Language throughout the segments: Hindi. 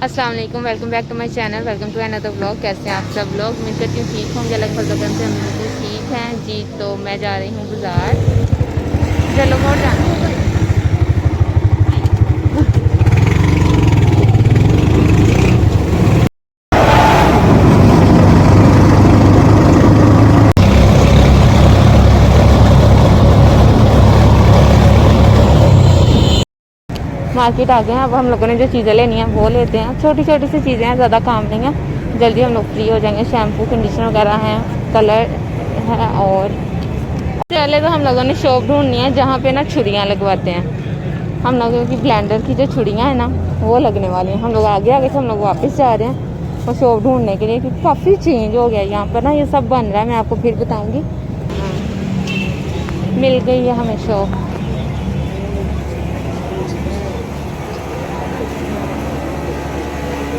अस्सलाम वालेकुम, welcome back to my channel, welcome to another vlog. कैसे हैं आप सब लोग? उम्मीद करती हूँ ठीक होंगे। अलग फजलकम से हम बिल्कुल ठीक हैं जी। तो मैं जा रही हूँ बाज़ार। चलो मोड़ जाना। मार्केट आ गए हैं। अब हम लोगों ने जो चीज़ें लेनी है वो लेते हैं। छोटी छोटी सी चीज़ें हैं, ज़्यादा काम नहीं है। जल्दी हम लोग फ्री हो जाएंगे। शैम्पू, कंडीशनर वगैरह हैं, कलर है। और पहले तो हम लोगों ने शॉप ढूंढनी है जहाँ पे ना छुरियाँ लगवाते हैं। हम लोगों की ब्लेंडर की जो छुरियाँ हैं ना वो लगने वाली हैं। हम लोग आगे आगे से हम लोग वापस जा रहे हैं और शॉप ढूंढने के लिए, क्योंकि काफ़ी चेंज हो गया है यहाँ पर ना। ये सब बन रहा है, मैं आपको फिर बताऊँगी। मिल गई है हमें शॉप।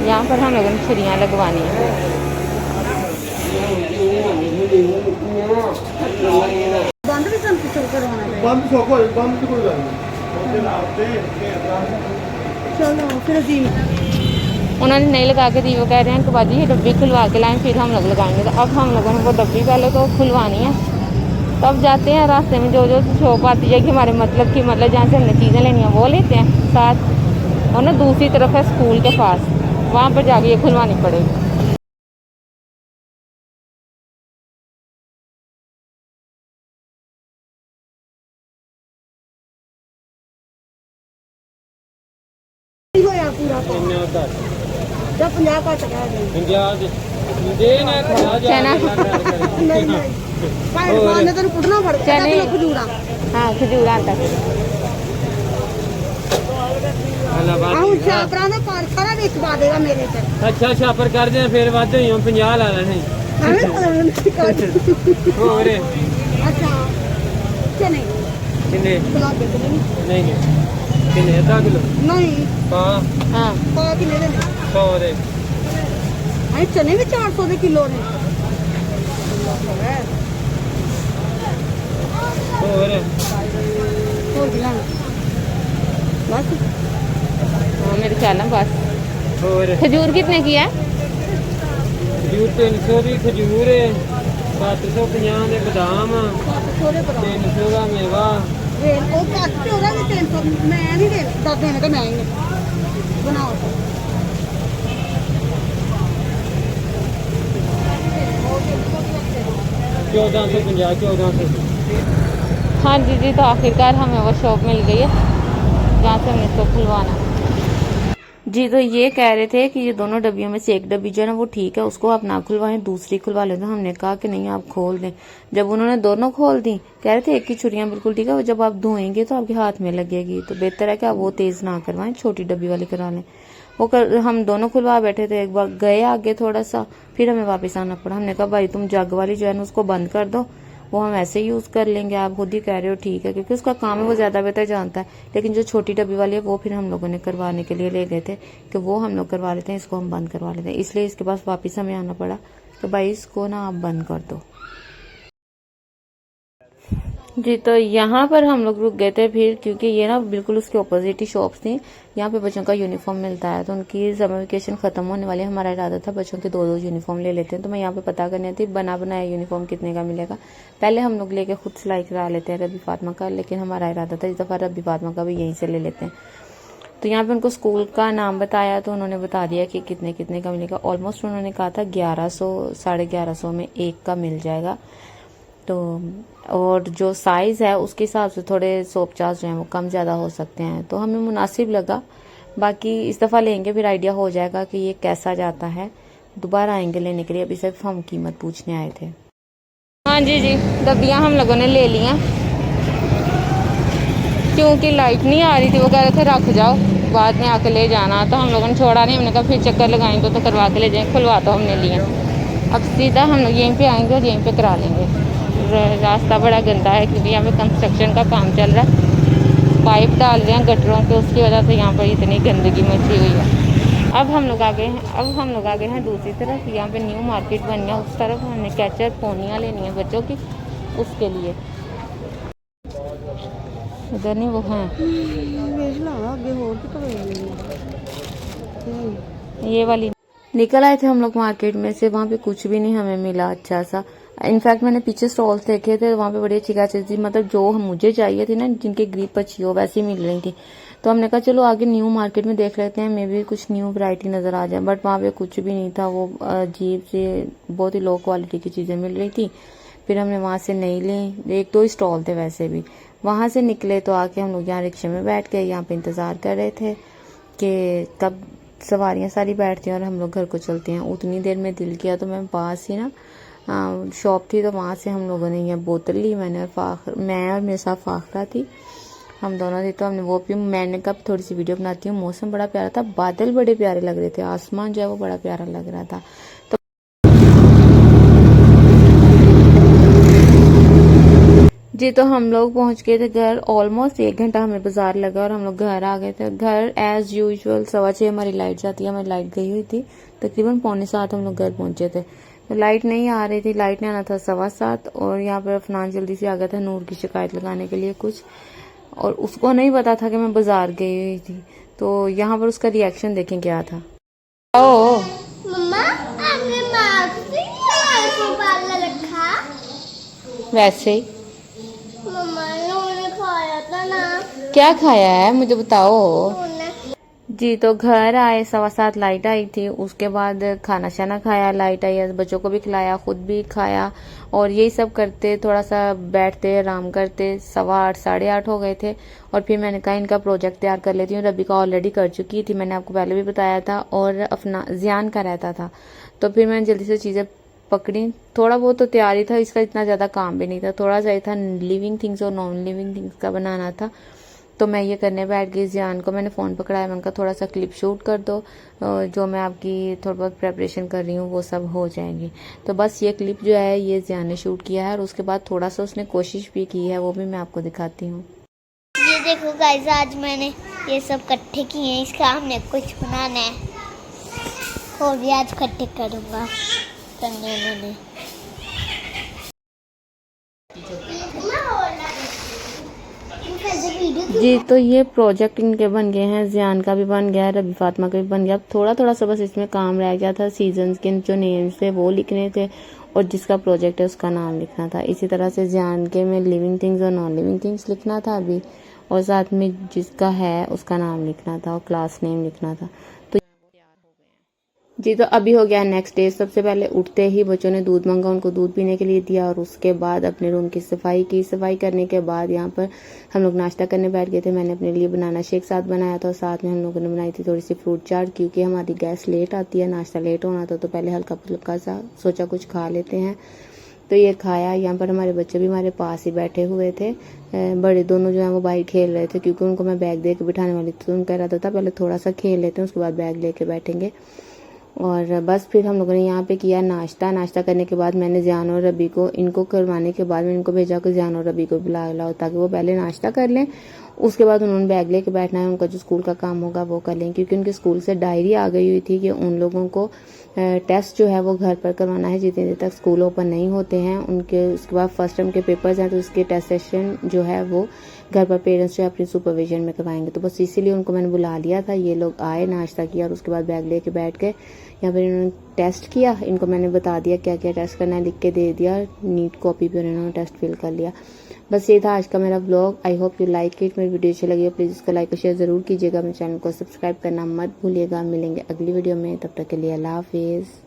यहाँ पर हम लोगों ने छुरियाँ लगवानी है। उन्होंने नहीं लगा के दी। वो कह रहे हैं कि बाजी ये डब्बी खुलवा के लाएं फिर हम लोग लगाएंगे। तो अब हम लोगों ने वो डब्बी पहले तो खुलवानी है, तब जाते हैं। रास्ते में जो जो शॉप आती है कि हमारे मतलब की, मतलब जहाँ से हमने चीज़ें लेनी है वो लेते हैं साथ। और ना दूसरी तरफ है स्कूल के पास, वहाँ पर जाके ये खुलवानी पड़ेगी। जब 50 का टका दे 50 दे ना खा जा नहीं नहीं भाई खाने तो कुटना पड़ गया किलो खजूरा। हाँ खजूर आता है। आऊं छापरा ना पार खरा बेचवा देगा मेरे से। अच्छा छापर कर दे फिर वाद होई हम 50 ला लेने। और अच्छा चने किने गुलाब के नहीं किने आधा किलो नहीं हां हाँ पा किने दे 100 दे। अरे चने भी 400 दे किलो ने। और गिलाना बस। हाँ मेरे ख्याल में बस। और खजूर कितने की है? खजूर 300 दी खजूर है, 750 दे बादाम, 300 का मेवा। वो काट होगा भी 300 मैं नहीं दे दादे ने तो मैं ही बनाओ। 1450 1400। हाँ जी जी। तो आखिरकार हमें वो शॉप मिल गई है जहाँ से हमने इसको खुलवाना जी। तो ये कह रहे थे कि ये दोनों डब्बियों में से एक डब्बी जो है ना वो ठीक है, उसको आप ना खुलवाएं, दूसरी खुलवा लें। तो हमने कहा कि नहीं आप खोल दें। जब उन्होंने दोनों खोल दी, कह रहे थे एक की छुरियां बिल्कुल ठीक है, वो जब आप धोएंगे तो आपके हाथ में लगेगी, तो बेहतर है कि आप वो तेज ना करवाएं, छोटी डब्बी वाली करा लें। हम दोनों खुलवा बैठे थे। एक बार गए आगे थोड़ा सा, फिर हमें वापस आना पड़ा। हमने कहा भाई तुम जग वाली जो है ना उसको बंद कर दो, वो हम ऐसे ही यूज कर लेंगे। आप खुद ही कह रहे हो ठीक है, क्योंकि उसका काम है, वो ज्यादा बेहतर जानता है। लेकिन जो छोटी डब्बी वाली है वो फिर हम लोगों ने करवाने के लिए ले गए थे कि वो हम लोग करवा लेते हैं, इसको हम बंद करवा लेते हैं। इसलिए इसके पास वापस हमें आना पड़ा। तो भाई इसको ना आप बंद कर दो जी। तो यहाँ पर हम लोग रुक गए थे फिर, क्योंकि ये ना बिल्कुल उसके ऑपोजिट ही शॉप्स थी। यहाँ पे बच्चों का यूनिफॉर्म मिलता है, तो उनकी समर वेकेशन खत्म होने वाली है। हमारा इरादा था बच्चों के 2-2 यूनिफॉर्म ले लेते हैं। तो मैं यहाँ पे पता करनी थी बना बनाया यूनिफॉर्म कितने का मिलेगा। पहले हम लोग लेके खुद सिलाई करा लेते हैं रबी फातिमा का, लेकिन हमारा इरादा था इस दफा रबी फातिमा का भी यहीं से ले लेते हैं। तो यहाँ पे उनको स्कूल का नाम बताया तो उन्होंने बता दिया कि कितने कितने का मिलेगा। ऑलमोस्ट उन्होंने कहा था 1100 1150 में एक का मिल जाएगा। तो और जो साइज है उसके हिसाब से थोड़े सोप चार्ज जो है वो कम ज्यादा हो सकते हैं, तो हमें मुनासिब लगा। बाकी इस दफा लेंगे फिर आइडिया हो जाएगा कि ये कैसा जाता है। दोबारा आएंगे लेने के लिए, अभी सिर्फ हम कीमत पूछने आए थे। हाँ जी जी। डब्बियां हम लोगों ने ले लिया, क्योंकि लाइट नहीं आ रही थी। वो कह रहे थे रख जाओ बाद में आके ले जाना, तो हम लोगों ने छोड़ा नहीं। हमने कहा फिर चक्कर लगाएंगे तो करवा के ले जाएंगे। खुलवा तो हमने लिया, अब सीधा हम लोग यहीं पे आएंगे और यहीं पे करा लेंगे। रास्ता बड़ा गंदा है क्योंकि यहाँ पे कंस्ट्रक्शन का काम चल रहा है। पाइप डाल रहे हैं गटरों के, उसकी वजह से यहाँ पर इतनी गंदगी मची हुई है। अब हम लोग आ गए हैं दूसरी तरफ। यहाँ पे न्यू मार्केट बन गया, उस तरफ हमने कैचर पोनियाँ लेनी है बच्चों की, उसके लिए। इधर नहीं वो हैं ये वाली निकल आए थे हम लोग मार्केट में से, वहाँ पे कुछ भी नहीं हमें मिला अच्छा सा। इनफैक्ट मैंने पीछे स्टॉल्स देखे थे, वहाँ पे बड़ी अच्छी चीज थी, मतलब जो मुझे चाहिए थी ना, जिनकी ग्रिप अच्छी हो वैसी मिल रही थी। तो हमने कहा चलो आगे न्यू मार्केट में देख लेते हैं, मे भी कुछ न्यू वैरायटी नजर आ जाए। बट वहाँ पे कुछ भी नहीं था, वो अजीब से बहुत ही लो क्वालिटी की चीजें मिल रही थी। फिर हमने वहां से नहीं ली, एक दो ही स्टॉल थे वैसे भी। वहां से निकले तो आके हम लोग यहाँ रिक्शे में बैठ गए, यहाँ पे इंतजार कर रहे थे कि कब सवारियां सारी बैठती हैं और हम लोग घर को चलते हैं। उतनी देर में दिल किया तो मैं पास ही ना शॉप थी, तो वहां से हम लोगों ने यह बोतल ली, मैं और मेरे साथ फाखरा थी, हम दोनों थे। तो हमने वो पी। मैंने कहा थोड़ी सी वीडियो बनाती हूँ। मौसम बड़ा प्यारा था, बादल बड़े प्यारे लग रहे थे, आसमान जो है वो बड़ा प्यारा लग रहा था। जी तो हम लोग पहुंच गए थे घर। ऑलमोस्ट 1 घंटा हमें बाजार लगा और हम लोग घर आ गए थे। घर एज यूजुअल 6:15 हमारी लाइट जाती है, हमारी लाइट गई हुई थी। तकरीबन 6:45 हम लोग घर पहुंचे थे, तो लाइट नहीं आ रही थी। लाइट ने आना था 7:15 और यहाँ पर अफनान जल्दी से आ गया था नूर की शिकायत लगाने के लिए कुछ, और उसको नहीं पता था कि मैं बाजार गई हुई थी। तो यहाँ पर उसका रिएक्शन देखें क्या था। ओ मम्मा आपने मार्क्स को पार्लर रखा? वैसे ही मम्मा उन्होंने खाया था ना। क्या खाया है मुझे बताओ। उन्होंने जी तो घर आए 7:15 लाइट आई थी। उसके बाद खाना शाना खाया, लाइट आई, बच्चों को भी खिलाया, खुद भी खाया, और यही सब करते थोड़ा सा बैठते आराम करते 8:15 8:30 हो गए थे। और फिर मैंने कहा इनका प्रोजेक्ट तैयार कर लेती हूँ। रबी का ऑलरेडी कर चुकी थी, मैंने आपको पहले भी बताया था, और अपना जियान का रहता था। तो फिर मैंने जल्दी से चीजें पकड़ी। थोड़ा बहुत तो तैयारी था, इसका इतना ज्यादा काम भी नहीं था, थोड़ा सा था लिविंग थिंग्स और नॉन लिविंग थिंग्स का बनाना था। तो मैं ये करने बैठ गई। जियान को मैंने फ़ोन पकड़ाया, मैंने कहा थोड़ा सा क्लिप शूट कर दो, जो मैं आपकी थोड़ा बहुत प्रेपरेशन कर रही हूँ वो सब हो जाएंगी। तो बस ये क्लिप जो है ये जियान ने शूट किया है, और उसके बाद थोड़ा सा उसने कोशिश भी की है, वो भी मैं आपको दिखाती हूँ। ये देखो गाइस, आज मैंने ये सब इकट्ठे किए हैं, इसका हमने कुछ बनाना है, और भी आज इकट्ठे करूँगा करने मैंने। जी तो ये प्रोजेक्ट इनके बन गए हैं, जियान का भी बन गया है, रबी फातिमा का भी बन गया। अब थोड़ा थोड़ा सा बस इसमें काम रह गया था, सीजन्स के जो नेम्स थे वो लिखने थे, और जिसका प्रोजेक्ट है उसका नाम लिखना था। इसी तरह से जियान के में लिविंग थिंग्स और नॉन लिविंग थिंग्स लिखना था अभी, और साथ में जिसका है उसका नाम लिखना था और क्लास नेम लिखना था। तो जी तो अभी हो गया नेक्स्ट डे। सबसे पहले उठते ही बच्चों ने दूध मांगा, उनको दूध पीने के लिए दिया, और उसके बाद अपने रूम की सफाई की। सफाई करने के बाद यहाँ पर हम लोग नाश्ता करने बैठ गए थे। मैंने अपने लिए बनाना शेक साथ बनाया था, और साथ में हम लोगों ने बनाई थी थोड़ी सी फ्रूट चाट, क्योंकि हमारी गैस लेट आती है, नाश्ता लेट होना था, तो पहले हल्का फुल्का सा सोचा कुछ खा लेते हैं। तो ये खाया। यहाँ पर हमारे बच्चे भी हमारे पास ही बैठे हुए थे। बड़े दोनों जो है वो बाहर खेल रहे थे, क्योंकि उनको मैं बैग दे के बिठाने वाली थी, तो उनका इरादा था पहले थोड़ा सा खेल लेते हैं, उसके बाद बैग लेके बैठेंगे। और बस फिर हम लोगों ने यहाँ पे किया नाश्ता। नाश्ता करने के बाद मैंने जियान और रबी को, इनको करवाने के बाद मैंने इनको भेजा कि जियान और रबी को बुला लाओ, ताकि वो पहले नाश्ता कर लें, उसके बाद उन्होंने बैग लेके बैठना है, उनका जो स्कूल का काम होगा वो कर लें। क्योंकि उनके स्कूल से डायरी आ गई हुई थी कि उन लोगों को टेस्ट जो है वो घर पर करवाना है, जितनी देर तक स्कूल ओपन नहीं होते हैं उनके। उसके बाद फर्स्ट टर्म के पेपर्स हैं, तो उसके टेस्ट सेशन जो है वो घर पर पेरेंट्स जो है अपनी सुपरविजन में करवाएंगे। तो बस इसीलिए उनको मैंने बुला लिया था। ये लोग आए, नाश्ता किया, और उसके बाद बैग लेके बैठ गए। यहाँ पर इन्होंने टेस्ट किया, इनको मैंने बता दिया क्या क्या टेस्ट करना है, लिख के दे दिया, नीट कॉपी पर इन्होंने टेस्ट फिल कर लिया। बस ये था आज का मेरा vlog. I hope you like it. मेरी वीडियो अच्छी लगी है प्लीज़ इसको लाइक और शेयर ज़रूर कीजिएगा। मेरे चैनल को सब्सक्राइब करना मत भूलिएगा। मिलेंगे अगली वीडियो में, तब तक के लिए अल्लाह हाफिज़।